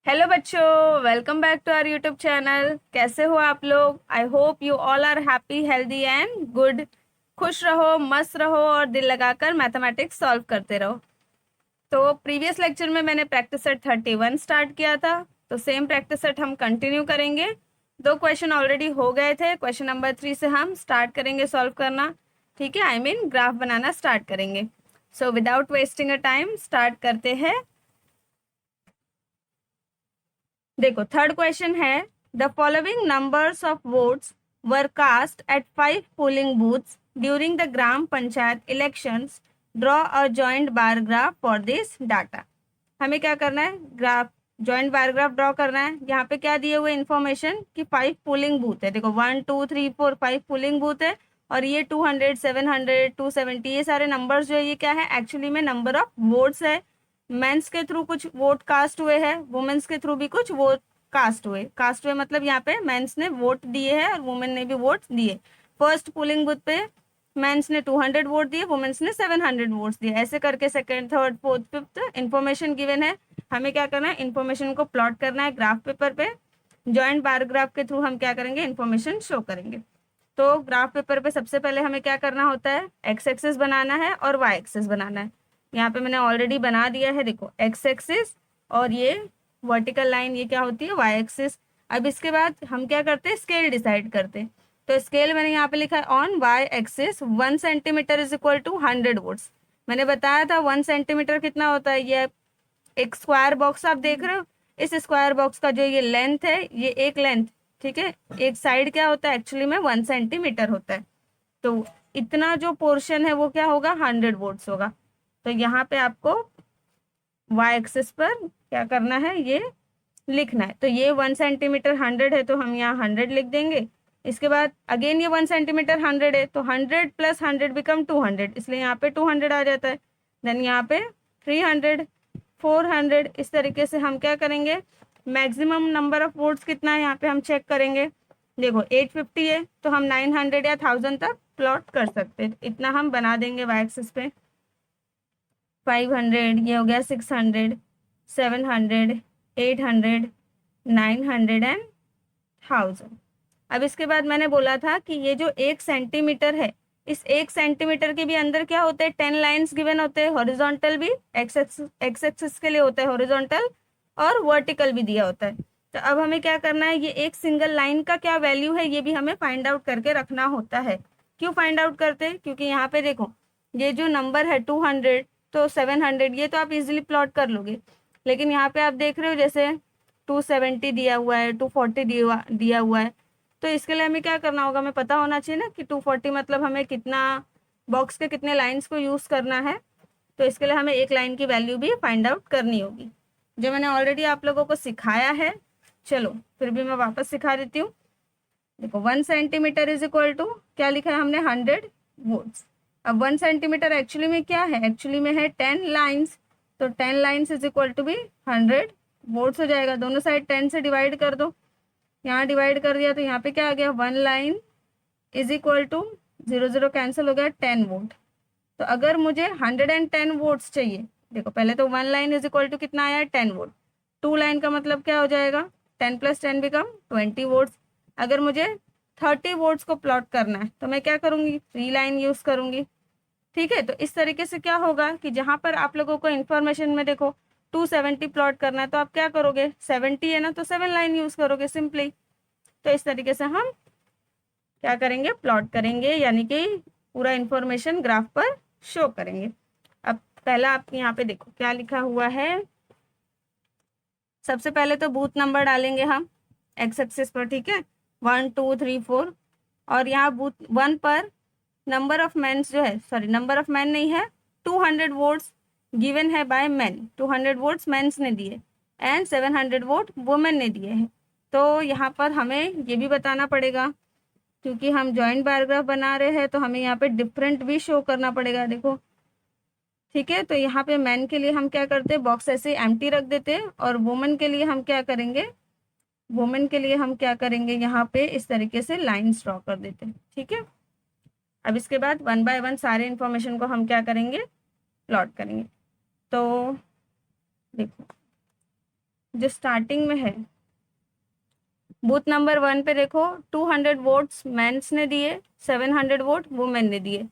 Hello बच्चों, welcome back to our YouTube channel. कैसे हो आप लोग? I hope you all are happy, healthy and good. खुश रहो, मस्त रहो और दिल लगाकर मैथमेटिक्स सॉल्व करते रहो। तो प्रीवियस लेक्चर में मैंने प्रैक्टिस सेट 31 स्टार्ट किया था, तो सेम प्रैक्टिस सेट हम कंटिन्यू करेंगे। दो क्वेश्चन ऑलरेडी हो गए थे। क्वेश्चन नंबर 3 से हम स्टार्ट करेंगे सॉल्व करना। ठीक है, आई मीन ग्राफ बनाना स्टार्ट करेंगे। So without wasting a time start करते हैं। देखो, थर्ड क्वेश्चन है, the following numbers of votes were cast at 5 polling booths during the gram panchayat elections. Draw a joint bar graph for this data. हमें क्या करना है? Graph, joint bar graph draw करना है। यहाँ पे क्या दिए हुए इन्फॉर्मेशन कि 5 पोलिंग बूथ है। देखो 1 2 3 4 5 पोलिंग बूथ है और ये 200 700 270 ये सारे नंबर्स जो है ये क्या है? एक्चुअली में नंबर ऑफ वोट्स है। मेंस के थ्रू कुछ वोट कास्ट हुए हैं, वुमेन्स के थ्रू भी कुछ वोट कास्ट हुए मतलब यहाँ पे मेंस ने वोट दिए हैं और वुमेन ने भी वोट दिए। फर्स्ट पोलिंग बूथ पे मेंस ने 200 वोट दिए, वुमेन्स ने 700 वोट्स दिए। ऐसे करके second, third, fourth, fifth information given है। हमें क्या करना है? इन्फॉर्मेशन को प्लॉट करना है ग्राफ पेपर पे। जॉइंट बार ग्राफ के थ्रू हम क्या करेंगे? इन्फॉर्मेशन शो करेंगे। तो ग्राफ पेपर पे सबसे पहले हमें क्या करना होता है? एक्स एक्सिस बनाना है और वाई एक्सिस बनाना है। यहाँ पे मैंने ऑलरेडी बना दिया है, देखो एक्स एक्सिस और ये वर्टिकल लाइन ये क्या होती है? Y axis. अब इसके बाद हम क्या करते हैं? स्केल डिसाइड करते हैं। तो स्केल मैंने यहाँ पे लिखा है on y axis 1 centimetre is equal to 100 votes. मैंने बताया था 1 सेंटीमीटर कितना होता है। ये एक स्क्वायर बॉक्स आप देख रहे हो, इस स्क्वायर बॉक्स का जो ये लेंथ है, ये एक लेंथ, ठीक है, एक साइड क्या होता है? एक्चुअली में 1 सेंटीमीटर होता है। तो इतना जो पोर्शन है वो क्या होगा? 100 वोट्स होगा। तो यहाँ पे आपको वाई एक्सिस पर क्या करना है? ये लिखना है। तो ये 1 सेंटीमीटर 100 है तो हम यहाँ 100 लिख देंगे। इसके बाद अगेन ये 1 सेंटीमीटर 100 है तो 100 प्लस 100 बिकम 200, इसलिए यहाँ पे 200 आ जाता है। देन यहाँ पे 300, 400, इस तरीके से हम क्या करेंगे? मैक्सिमम नंबर ऑफ वोट्स कितना है यहाँ पे हम चेक करेंगे। देखो 850 है तो हम 900 या 1000 तक प्लॉट कर सकते हैं। इतना हम बना देंगे वाई एक्सिस पे। 500, ये हो गया 600, 700, 800, 900 एंड 1000। अब इसके बाद मैंने बोला था कि ये जो 1 सेंटीमीटर है, इस 1 सेंटीमीटर के भी अंदर क्या होते हैं? 10 लाइन्स गिवन होते हैं। हॉरिजॉन्टल भी एक्स एक्सिस के लिए होता है हॉरिजॉन्टल, और वर्टिकल भी दिया होता है। तो अब हमें क्या करना है? ये एक सिंगल लाइन का क्या वैल्यू है ये भी हमें फाइंड आउट करके रखना होता है। क्यों फाइंड आउट करते हैं? क्योंकि यहाँ पे देखो ये जो नंबर है 200 तो 700 ये तो आप इजिली प्लॉट कर लोगे। लेकिन यहाँ पे आप देख रहे हो जैसे 270 दिया हुआ है, 240 दिया हुआ है। तो इसके लिए हमें क्या करना होगा? हमें पता होना चाहिए ना कि 240 मतलब हमें कितना, बॉक्स के कितने लाइंस को यूज करना है। तो इसके लिए हमें एक लाइन की वैल्यू भी फाइंड आउट करनी होगी, जो मैंने ऑलरेडी आप लोगों को सिखाया है। चलो फिर भी मैं वापस सिखा देती हूँ। देखो 1 सेंटीमीटर इज इक्वल टू क्या लिखा है हमने? 100 वोल्ट्स। अब 1 सेंटीमीटर एक्चुअली में क्या है? एक्चुअली में है 10 लाइन्स। तो 10 लाइन्स इज इक्वल टू भी 100 वोल्ट्स हो जाएगा। दोनों साइड 10 से डिवाइड कर दो। यहाँ डिवाइड कर दिया तो यहाँ पे क्या आ गया? 1 line is equal to 0 0 cancel हो गया 10 वोल्ट। तो अगर मुझे 110 वोल्ट्स चाहिए, देखो पहले तो 1 लाइन इज इक्वल टू कितना आया? 10 वोल्ट। 2 लाइन का मतलब क्या हो जाएगा? 10 प्लस 10 बिकम 20 वोल्ट्स। अगर मुझे 30 वोल्ट्स को प्लॉट करना है तो मैं क्या करूंगी? 3 लाइन यूज करूंगी। ठीक है, तो इस तरीके से क्या होगा कि जहां पर आप लोगों को इन्फॉर्मेशन में देखो 270 प्लॉट करना है तो आप क्या करोगे? 70 है ना तो 7 लाइन यूज करोगे सिंपली। तो इस तरीके से हम क्या करेंगे? प्लॉट करेंगे, यानी कि पूरा इंफॉर्मेशन ग्राफ पर शो करेंगे। अब पहला आप यहाँ पे देखो क्या लिखा हुआ है। सबसे पहले तो बूथ नंबर डालेंगे हम एक्स एक्सिस पर, ठीक है, 1 2 3 4। और यहाँ बूथ 1 पर नंबर ऑफ मेंस जो है, सॉरी नंबर ऑफ मैन नहीं है, 200 वोट्स गिवन है बाय मैन। 200 वोट्स मेंस ने दिए एंड 700 वोट वुमेन ने दिए हैं। तो यहाँ पर हमें ये भी बताना पड़ेगा, क्योंकि हम जॉइंट पैराग्राफ बना रहे हैं तो हमें यहाँ पे डिफरेंट भी शो करना पड़ेगा। देखो ठीक है, तो यहाँ पे मैन के लिए हम क्या करते हैं? बॉक्स ऐसे एम्प्टी रख देते हैं। और वुमेन के लिए हम क्या करेंगे? वुमेन के लिए हम क्या करेंगे? यहाँ पे इस तरीके से लाइंस ड्रॉ कर देते हैं। ठीक है, अब इसके बाद 1 बाय 1 सारे इंफॉर्मेशन को हम क्या करेंगे? प्लॉट करेंगे। तो देखो जो स्टार्टिंग में है, बूथ नंबर 1 पे देखो 200 वोट्स मेंस ने दिए, 700 वोट वुमेन ने दिए।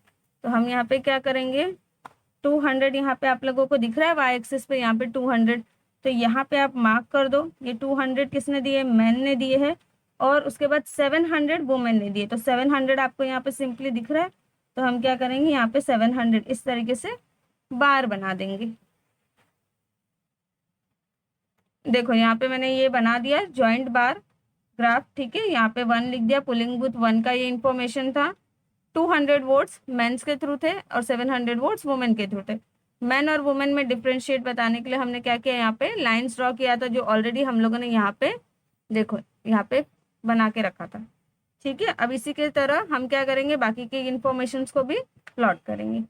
तो हम यहाँ पे क्या करेंगे, 200 यहाँ पे आप लोगों को दिख रहा है वाई एक्सिस पे, यहाँ पे 200, तो यहाँ पे आप मार्क कर दो, ये 200 किसने दिए, मैन ने दिए है, और उसके बाद 700 वुमेन ने दिए। तो 700 आपको यहाँ पे सिंपली दिख रहा है, तो हम क्या करेंगे, यहाँ पे 700 इस तरीके से बार बना देंगे। देखो यहाँ पे मैंने ये बना दिया जॉइंट बार ग्राफ, ठीक है। यहाँ पे 1 लिख दिया, पुलिंग बूथ 1 का ये इन्फॉर्मेशन था। 200 वोट्स मेंस के थ्रू थे और 700 वोट्स वुमेन के थ्रू थे। मैन और वुमेन में डिफ्रेंशिएट बताने के लिए हमने क्या किया, यहाँ पे लाइंस ड्रॉ किया था, जो ऑलरेडी हम लोगों ने यहाँ पे देखो यहाँ पे बना के रखा था, ठीक है। अब इसी के तरह हम क्या करेंगे, बाकी के इन्फॉर्मेशन को भी प्लॉट करेंगे।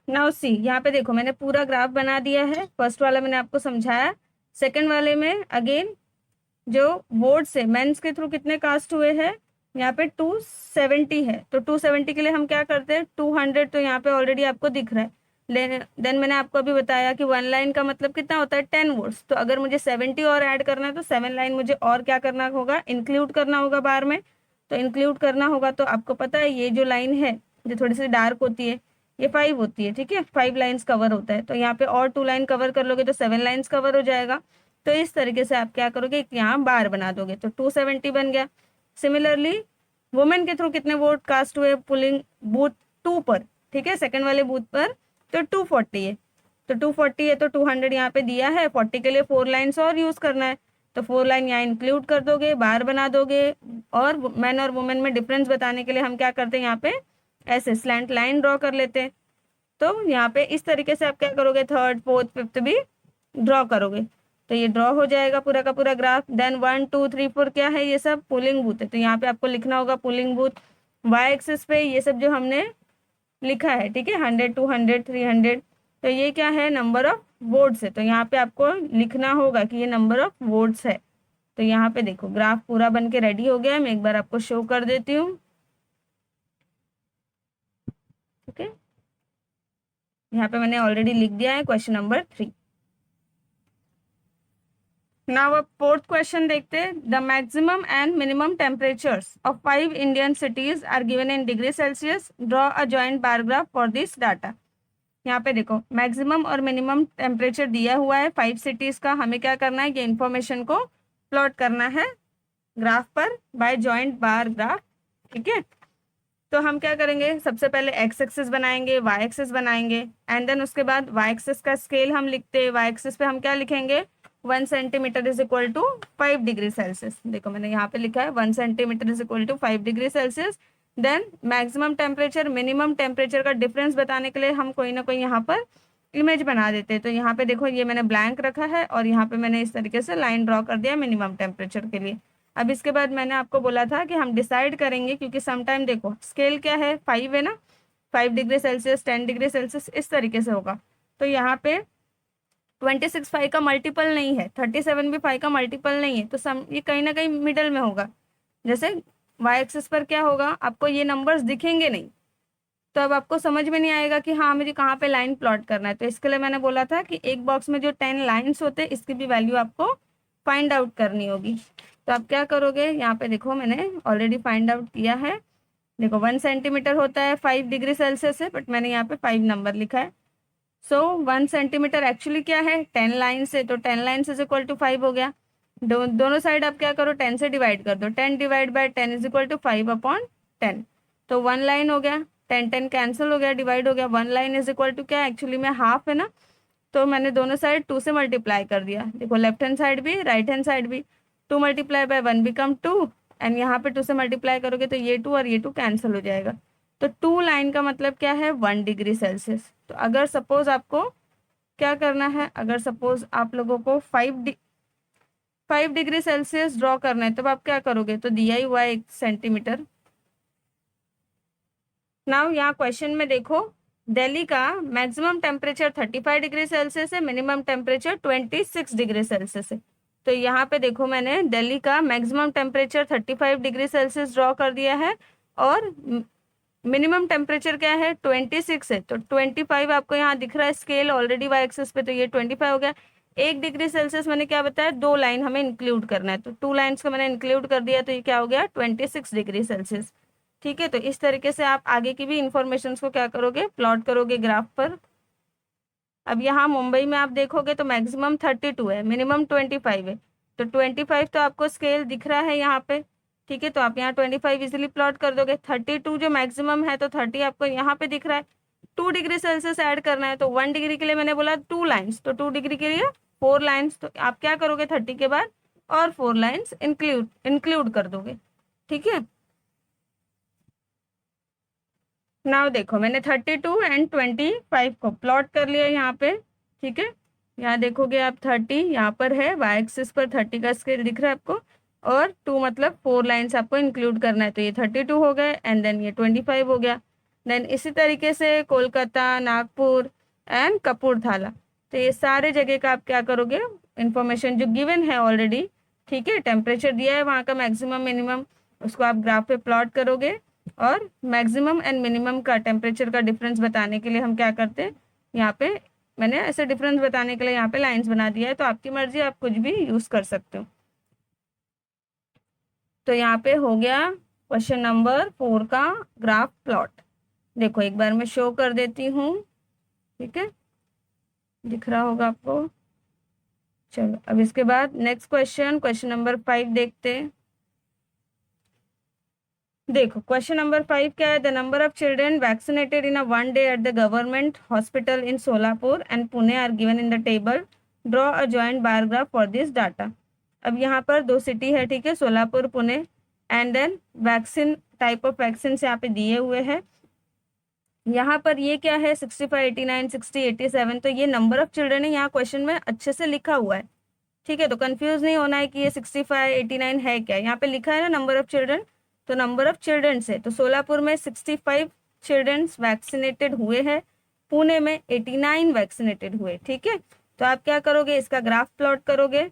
नाउ सी, यहाँ पे देखो मैंने पूरा ग्राफ बना दिया है। फर्स्ट वाला मैंने आपको समझाया, सेकंड वाले में अगेन जो वोट्स है मेंस के थ्रू कितने कास्ट हुए हैं, यहाँ पे 270 है। तो 270 के लिए हम क्या करते हैं, 200 तो यहाँ पे ऑलरेडी आपको दिख रहा है। देन मैंने आपको अभी बताया कि 1 लाइन का मतलब कितना होता है, 10 वोट्स। तो अगर मुझे 70 और ऐड करना है तो 7 लाइन मुझे और क्या करना होगा, इंक्लूड करना होगा बार में। तो इंक्लूड करना होगा, तो आपको पता है ये जो लाइन है जो थोड़ी सी डार्क होती है, ये 5 होती है, ठीक है। 5 लाइन्स कवर होता है, तो यहाँ पे और 2 लाइन कवर कर लोगे तो 7 लाइन्स कवर हो जाएगा। तो इस तरीके से आप क्या करोगे, यहाँ बार बना दोगे, तो 270 बन गया। सिमिलरली वुमेन के थ्रू कितने वोट कास्ट हुए पुलिंग बूथ 2 पर, ठीक है, सेकंड वाले बूथ पर, तो 240 है। तो 240 है तो 200 यहाँ पे दिया है, 40 के लिए 4 लाइन्स और यूज करना है, तो 4 लाइन यहाँ इंक्लूड कर दोगे, बार बना दोगे। और मैन और वुमेन में डिफरेंस बताने के लिए हम क्या करते हैं, यहाँ पे ऐसे स्लैंट लाइन ड्रॉ कर लेते हैं। तो यहाँ पे इस तरीके से आप क्या करोगे, थर्ड फोर्थ फिफ्थ भी ड्रॉ करोगे, तो ये ड्रॉ हो जाएगा पूरा का पूरा ग्राफ। देन 1 2 3 4 क्या है, ये सब पोलिंग बूथ है, तो यहाँ पे आपको लिखना होगा पोलिंग बूथ। वाई एक्सिस पे ये सब जो हमने लिखा है, ठीक है, 100 200 300, तो ये क्या है, नंबर ऑफ वोट्स है। तो यहाँ पे आपको लिखना होगा कि ये नंबर ऑफ वोट्स है। तो यहाँ पे देखो ग्राफ पूरा बन के रेडी हो गया है, मैं एक बार आपको शो कर देती हूँ, ओके। यहाँ पे मैंने ऑलरेडी लिख दिया है क्वेश्चन नंबर 3। नाउ अब फोर्थ क्वेश्चन देखते हैं। The maximum and minimum temperatures of 5 Indian cities are given in degree Celsius, draw a joint bar graph for this data. यहाँ पे देखो मैक्सिमम और मिनिमम टेम्परेचर दिया हुआ है 5 सिटीज का, हमें क्या करना है, ये इन्फॉर्मेशन को प्लॉट करना है ग्राफ पर बाय जॉइंट बार ग्राफ, ठीक है। तो हम क्या करेंगे, सबसे पहले एक्स एक्सिस बनाएंगे, वाई एक्सिस बनाएंगे, एंड देन उसके बाद वाई एक्सिस का स्केल हम लिखते हैं। वाई एक्सिस पे हम क्या लिखेंगे, 1 centimetre is equal to 5 degree Celsius. देखो मैंने यहाँ पे लिखा है 1 centimetre is equal to 5 degree Celsius. Then maximum temperature minimum temperature का डिफरेंस बताने के लिए हम कोई ना कोई यहाँ पर इमेज बना देते हैं। तो यहाँ पे देखो ये मैंने ब्लैंक रखा है और यहाँ पे मैंने इस तरीके से लाइन ड्रॉ कर दिया मिनिमम टेम्परेचर के लिए। अब इसके बाद मैंने आपको बोला था कि हम डिसाइड करेंगे, क्योंकि समटाइम देखो स्केल क्या है, 5 है ना, 5 डिग्री सेल्सियस 10 डिग्री सेल्सियस इस तरीके से होगा। तो यहाँ पे 26 5 का मल्टीपल नहीं है, 37 भी 5 का मल्टीपल नहीं है, तो ये कहीं ना कहीं मिडल में होगा। जैसे वाई एक्सिस पर क्या होगा, आपको ये नंबर्स दिखेंगे नहीं, तो अब आपको समझ में नहीं आएगा कि हाँ मुझे कहाँ पे लाइन प्लॉट करना है। तो इसके लिए मैंने बोला था कि एक बॉक्स में जो 10 लाइन्स होते हैं इसकी भी वैल्यू आपको फाइंड आउट करनी होगी। तो आप क्या करोगे, यहाँ पे देखो मैंने ऑलरेडी फाइंड आउट किया है। देखो 1 सेंटीमीटर होता है 5 डिग्री सेल्सियस है, बट मैंने यहाँ पे 5 नंबर लिखा है। सो 1 सेंटीमीटर एक्चुअली क्या है, 10 लाइन से, तो 10 लाइन इज इक्वल टू 5 हो गया। दोनों साइड आप क्या करो, 10 से डिवाइड कर दो, 10 divide by 10 is equal to 5 upon 10। तो 1 लाइन हो गया, 10 10 कैंसिल हो गया, डिवाइड हो गया। 1 लाइन इज इक्वल टू क्या, एक्चुअली में हाफ है ना, तो मैंने दोनों साइड 2 से मल्टीप्लाई कर दिया। देखो लेफ्ट हैंड साइड भी राइट हैंड साइड भी 2 मल्टीप्लाई बाय 1 बिकम 2, एंड यहाँ पे 2 से मल्टीप्लाई करोगे तो ये 2 और ये 2 कैंसिल हो जाएगा। तो 2 लाइन का मतलब क्या है, 1 डिग्री सेल्सियस। तो अगर सपोज आपको क्या करना है, अगर सपोज आप लोगों को 5 डिग्री सेल्सियस ड्रॉ करना है, तब आप क्या करोगे, तो दिया ही हुआ है 1 सेंटीमीटर। नाउ यहाँ क्वेश्चन में देखो दिल्ली का मैक्सिमम टेम्परेचर 35 डिग्री सेल्सियस है, मिनिमम टेम्परेचर 26 डिग्री सेल्सियस है। तो यहाँ पे देखो मैंने दिल्ली का maximum temperature 35 degree Celsius draw कर दिया है और मिनिमम टेम्परेचर क्या है, 26 है। तो 25 आपको यहाँ दिख रहा है स्केल ऑलरेडी वाई एक्सिस पे, तो ये 25 हो गया। 1 डिग्री सेल्सियस मैंने क्या बताया, 2 लाइन हमें इंक्लूड करना है, तो 2 लाइन्स को मैंने इंक्लूड कर दिया, तो ये क्या हो गया 26 डिग्री सेल्सियस। ठीक है, तो इस तरीके से आप आगे की भी इंफॉर्मेशन को क्या करोगे, प्लॉट करोगे ग्राफ पर। अब यहाँ मुंबई में आप देखोगे तो मैक्सिमम 32 है, मिनिमम 25 है, तो 25 तो आपको स्केल दिख रहा है यहाँ पे। ठीक है, तो आप यहाँ 25 इजिली प्लॉट कर दोगे। 32 जो मैक्सिमम है, तो 30 आपको यहाँ पे दिख रहा है। 2 डिग्री सेल्सियस ऐड करना है, तो 1 डिग्री के लिए मैंने बोला 2 लाइन्स, तो 2 डिग्री के लिए 4 लाइन्स, तो आप क्या करोगे 30 के बाद और 4 लाइन्स इंक्लूड इंक्लूड कर दोगे। ठीक है, नाउ देखो मैंने 32 एंड 25 को प्लॉट कर लिया यहाँ पे। ठीक है, यहाँ देखोगे आप 30 यहाँ पर है, वाई एक्सिस पर 30 का स्केल दिख रहा है आपको, और 2 मतलब 4 लाइन्स आपको इंक्लूड करना है, तो ये 32 हो गए एंड देन ये 25 हो गया। देन इसी तरीके से कोलकाता, नागपुर एंड कपूरथला, तो ये सारे जगह का आप क्या करोगे, इंफॉर्मेशन जो गिवन है ऑलरेडी, ठीक है, टेम्परेचर दिया है वहाँ का मैक्सिमम मिनिमम, उसको आप ग्राफ पे प्लॉट करोगे, और मैक्सिमम एंड मिनिमम का टेम्परेचर का डिफरेंस बताने के लिए हम क्या करते हैं, यहाँ पे मैंने ऐसे डिफरेंस बताने के लिए यहाँ पे लाइंस बना दिया है, तो आपकी मर्जी, आप कुछ भी यूज कर सकते हो। तो यहाँ पे हो गया क्वेश्चन नंबर 4 का ग्राफ प्लॉट। देखो एक बार मैं शो कर देती हूँ, ठीक है, दिख रहा होगा आपको। चलो अब इसके बाद नेक्स्ट क्वेश्चन, क्वेश्चन नंबर 5 देखते हैं। देखो क्वेश्चन नंबर 5 क्या है, the number of children vaccinated in a one day at the government hospital in Solapur and Pune are given in the table, draw a joint bar graph for this data. अब यहाँ पर 2 city है, ठीक है, Solapur Pune, and then vaccine, type of vaccine यहाँ पे दिए हुए हैं। यहाँ पर ये क्या है 65, 89, 60, 87, तो ये नंबर ऑफ चिल्ड्रन है, यहाँ क्वेश्चन में अच्छे से लिखा हुआ है। ठीक है, तो कंफ्यूज नहीं होना है कि ये 65, 89 है क्या, यहाँ पे लिखा है ना नंबर ऑफ चिल्ड्रन, तो नंबर ऑफ चिल्ड्रन से तो सोलापुर में 65 चिल्ड्रन वैक्सीनेटेड हुए हैं, पुणे में 89 वैक्सीनेटेड हुए। ठीक है, तो आप क्या करोगे, इसका ग्राफ प्लॉट करोगे।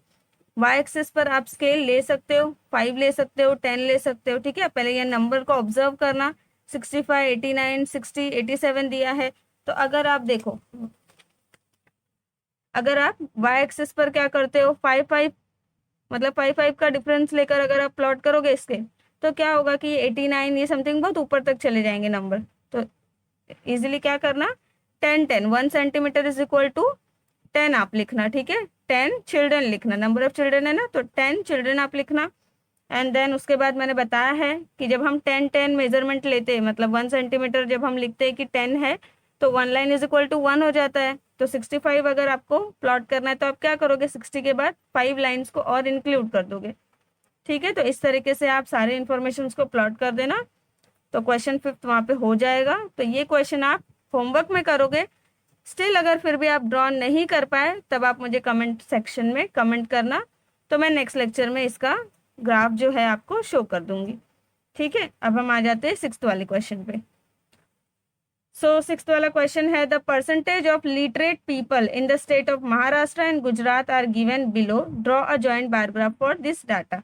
वाई एक्सिस पर आप स्केल ले सकते हो, 5 ले सकते हो, 10 ले सकते हो। ठीक है, पहले ये नंबर को ऑब्जर्व करना, 65, 89, 60, 87 दिया है, तो अगर आप देखो, अगर आप वाई एक्सिस पर क्या करते हो, 5 5 मतलब 5 5 का डिफरेंस लेकर अगर आप प्लॉट करोगे इसके, तो क्या होगा कि 89 ये समथिंग बहुत ऊपर तक चले जाएंगे नंबर, तो इजीली क्या करना, 10 10 1 सेंटीमीटर इज इक्वल टू 10 आप लिखना। ठीक है, 10 चिल्ड्रन लिखना, नंबर ऑफ चिल्ड्रन है ना, तो 10 चिल्ड्रन आप लिखना। एंड देन उसके बाद मैंने बताया है कि जब हम 10 10 मेजरमेंट लेते हैं, मतलब 1 सेंटीमीटर जब हम लिखते हैं कि 10 है, तो 1 लाइन इज इक्वल टू 1 हो जाता है। तो 65 अगर आपको प्लॉट करना है, तो आप क्या करोगे, 60 के बाद 5 लाइन्स को और इंक्लूड कर दोगे। ठीक है, तो इस तरीके से आप सारे इन्फॉर्मेशन को प्लॉट कर देना, तो क्वेश्चन 5 वहाँ पे हो जाएगा। तो ये क्वेश्चन आप होमवर्क में करोगे। स्टिल अगर फिर भी आप ड्रॉ नहीं कर पाए, तब आप मुझे कमेंट सेक्शन में कमेंट करना, तो मैं नेक्स्ट लेक्चर में इसका ग्राफ जो है आपको शो कर दूंगी। ठीक है, अब हम आ जाते हैं 6th वाले क्वेश्चन पे। सो 6th वाला क्वेश्चन है, the percentage of literate people in the state of Maharashtra and Gujarat are given below, draw a joint bar graph for this data.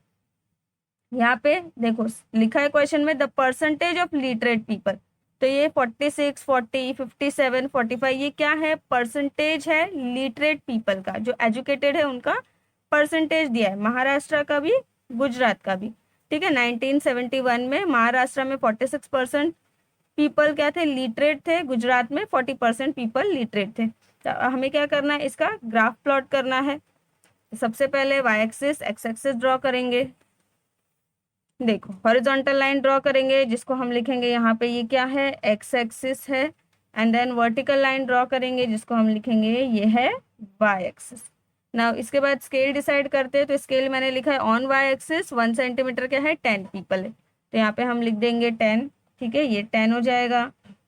यहाँ पे देखो लिखा है क्वेश्चन में, the percentage of literate people, तो ये 46, 40, 57, 45, ये क्या है, परसेंटेज है लिटरेट पीपल का, जो एजुकेटेड है उनका परसेंटेज दिया है, महाराष्ट्र का भी गुजरात का भी। ठीक है, 1971 में महाराष्ट्र में 46% पीपल क्या थे, लिटरेट थे, गुजरात में 40% पीपल लिटरेट थे। तो हमें क्या करना है, इसका ग्राफ प्लॉट करना है। सबसे पहले y axis, x axis draw करेंगे। देखो हॉरिजॉन्टल लाइन ड्रॉ करेंगे, जिसको हम लिखेंगे यहाँ पे, ये क्या है, एक्स एक्सिस है, and then vertical line draw करेंगे, जिसको हम लिखेंगे ये है वाई एक्सिस। ना इसके बाद स्केल डिसाइड करते हैं, तो स्केल मैंने लिखा है ऑन वाई एक्सिस, 1 सेंटीमीटर क्या है, 10 पीपल है, तो यहाँ पे हम लिख देंगे 10। ठीक है, ये 10 हो जाएगा,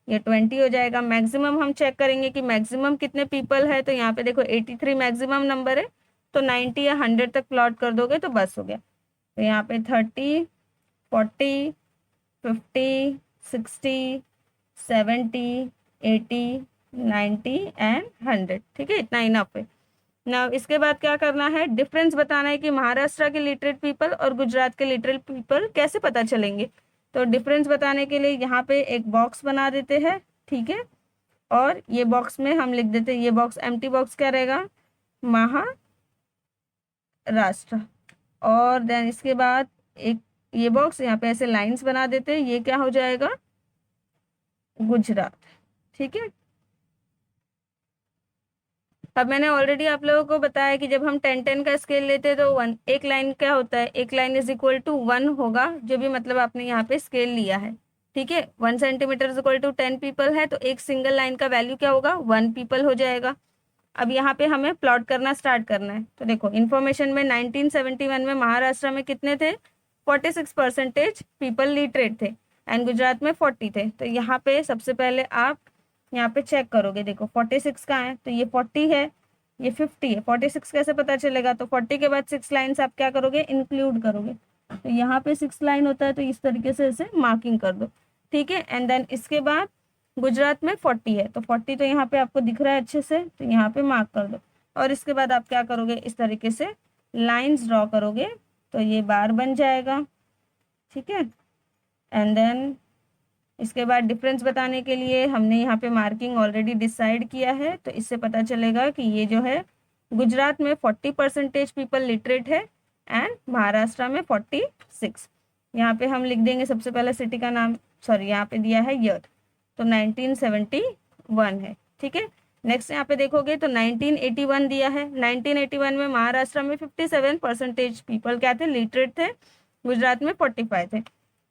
ये 20 हो जाएगा। मैक्सिमम हम चेक करेंगे कि मैक्सिमम कितने पीपल है, तो यहाँ पे देखो 83 मैक्सिमम नंबर है, तो 90 या 100 तक प्लॉट कर दोगे तो बस हो गया। तो यहाँ पे 30, 40, 50, 60, 70, 80, 90 एंड 100। ठीक है, इतना इनफ है ना। इसके बाद क्या करना है, डिफरेंस बताना है कि महाराष्ट्र के लिटरेट पीपल और गुजरात के लिटरेट पीपल कैसे पता चलेंगे। तो डिफरेंस बताने के लिए यहाँ पे एक बॉक्स बना देते हैं। ठीक है, और ये बॉक्स में हम लिख देते हैं, ये बॉक्स एम्प्टी बॉक्स क्या रहेगा, महाराष्ट्र। और देन इसके बाद एक ये बॉक्स यहाँ पे ऐसे लाइंस बना देते हैं, ये क्या हो जाएगा, गुजरात। ठीक है। अब मैंने ऑलरेडी आप लोगों को बताया कि जब हम 10-10 का स्केल लेते हैं तो वन, एक लाइन क्या होता है, एक लाइन इज इक्वल टू 1 होगा, जो भी मतलब आपने यहाँ पे स्केल लिया है। ठीक है, 1 centimetre is equal to 10 people है, तो एक सिंगल लाइन का वैल्यू क्या होगा, 1 पीपल हो जाएगा। अब यहाँ पे हमें प्लॉट करना स्टार्ट करना है। तो देखो इन्फॉर्मेशन में 1971 में महाराष्ट्र में कितने थे, 46% पीपल लिटरेट थे, एंड गुजरात में 40 थे। तो यहाँ पे सबसे पहले आप यहाँ पे चेक करोगे, देखो 46 कहाँ है, तो ये 40 है, ये 50 है, 46 कैसे पता चलेगा, तो 40 के बाद 6 लाइन्स आप क्या करोगे, इंक्लूड करोगे। तो यहाँ पे 6 लाइन होता है, तो इस तरीके से इसे मार्किंग कर दो। ठीक है, एंड देन इसके बाद गुजरात में 40 है, तो 40 तो यहाँ पे आपको दिख रहा है अच्छे से, तो यहाँ पे मार्क कर दो। और इसके बाद आप क्या करोगे, इस तरीके से लाइंस ड्रॉ करोगे, तो ये बार बन जाएगा। ठीक है, एंड देन इसके बाद डिफरेंस बताने के लिए हमने यहाँ पे मार्किंग ऑलरेडी डिसाइड किया है, तो इससे पता चलेगा कि ये जो है गुजरात में 40% पीपल लिटरेट है एंड महाराष्ट्र में 46। यहाँ पे हम लिख देंगे सबसे पहले सिटी का नाम, सॉरी यहाँ पे दिया है ईयर, तो 1971 है। ठीक है, नेक्स्ट यहाँ पे देखोगे तो 1981 दिया है। 1981 में महाराष्ट्र में 57% पीपल क्या थे, लिटरेट थे, गुजरात में 45 थे।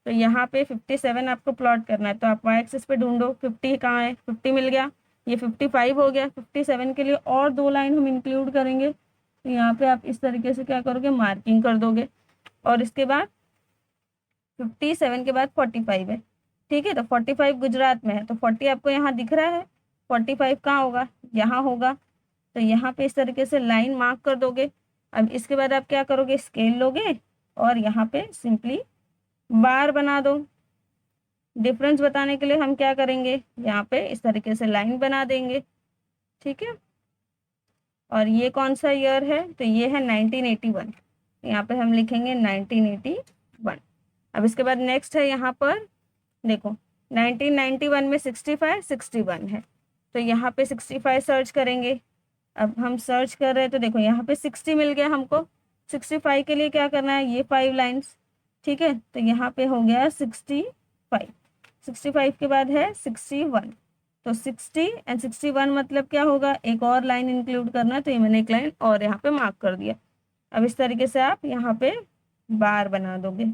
तो यहाँ पे 57 आपको प्लॉट करना है, तो आप वाई एक्सिस पे ढूंढो, 50 कहाँ है, 50 मिल गया, ये 55 हो गया। 57 के लिए और 2 लाइन हम इंक्लूड करेंगे, तो यहाँ पे आप इस तरीके से क्या करोगे, मार्किंग कर दोगे। और इसके बाद 57 के बाद 45 है। ठीक है, तो 45 गुजरात में है, तो 40 आपको यहाँ दिख रहा है, 45 कहाँ होगा, यहाँ होगा, तो यहाँ पे इस तरीके से लाइन मार्क कर दोगे। अब इसके बाद आप क्या करोगे, स्केल लोगे और यहाँ पे सिंपली बार बना दो। डिफरेंस बताने के लिए हम क्या करेंगे, यहाँ पे इस तरीके से लाइन बना देंगे। ठीक है, और ये कौन सा ईयर है, तो ये है 1981, यहाँ पे हम लिखेंगे 1981। अब इसके बाद नेक्स्ट है यहाँ पर देखो 1991 में 65 61 है, तो यहाँ पे 65 सर्च करेंगे। अब हम सर्च कर रहे हैं, तो देखो यहाँ पे 60 मिल गया हमको। 65 के लिए क्या करना है, ये 5 लाइन्स। ठीक है, तो यहाँ पे हो गया 65। 65 के बाद है 61, तो 60 एंड 61 मतलब क्या होगा, एक और लाइन इंक्लूड करना, तो ये मैंने एक लाइन और यहाँ पे मार्क कर दिया। अब इस तरीके से आप यहाँ पे बार बना दोगे।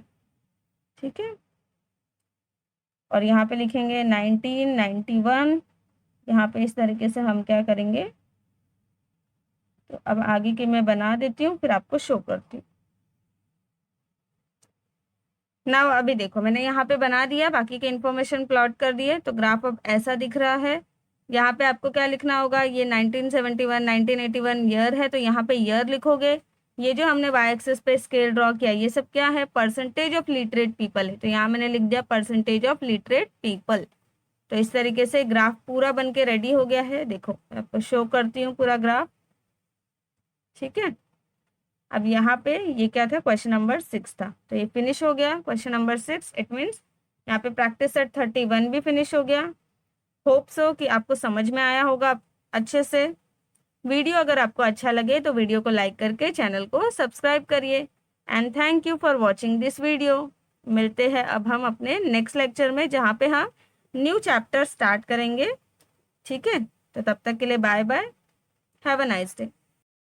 ठीक है, और यहाँ पे लिखेंगे 1991, यहाँ पे इस तरीके से हम क्या करेंगे, तो अब आगे की मैं बना देती हूँ, फिर आपको शो करती हूँ ना। अभी देखो मैंने यहाँ पे बना दिया, बाकी के इन्फॉर्मेशन प्लॉट कर दिए, तो ग्राफ अब ऐसा दिख रहा है। यहाँ पे आपको क्या लिखना होगा, ये 1971 1981 ईयर है, तो यहाँ पे ईयर लिखोगे। ये जो हमने वाई एक्सिस पे स्केल ड्रॉ किया, ये सब क्या है, परसेंटेज ऑफ लिटरेट पीपल है, तो यहाँ मैंने लिख दिया परसेंटेज ऑफ लिटरेट पीपल। तो इस तरीके से ग्राफ पूरा बन के रेडी हो गया है। देखो मैं आपको शो करती हूँ पूरा ग्राफ। ठीक है, अब यहाँ पे ये क्या था, क्वेश्चन नंबर 6 था, तो ये फिनिश हो गया क्वेश्चन नंबर 6। इट मीन्स यहाँ पे प्रैक्टिस सेट 31 भी फिनिश हो गया। होप सो कि आपको समझ में आया होगा अच्छे से। वीडियो अगर आपको अच्छा लगे तो वीडियो को लाइक करके चैनल को सब्सक्राइब करिए। And thank you for watching this video. मिलते हैं अब हम अपने नेक्स्ट लेक्चर में, जहाँ पे हम न्यू चैप्टर स्टार्ट करेंगे। ठीक है, तो तब तक के लिए bye bye, have a nice day.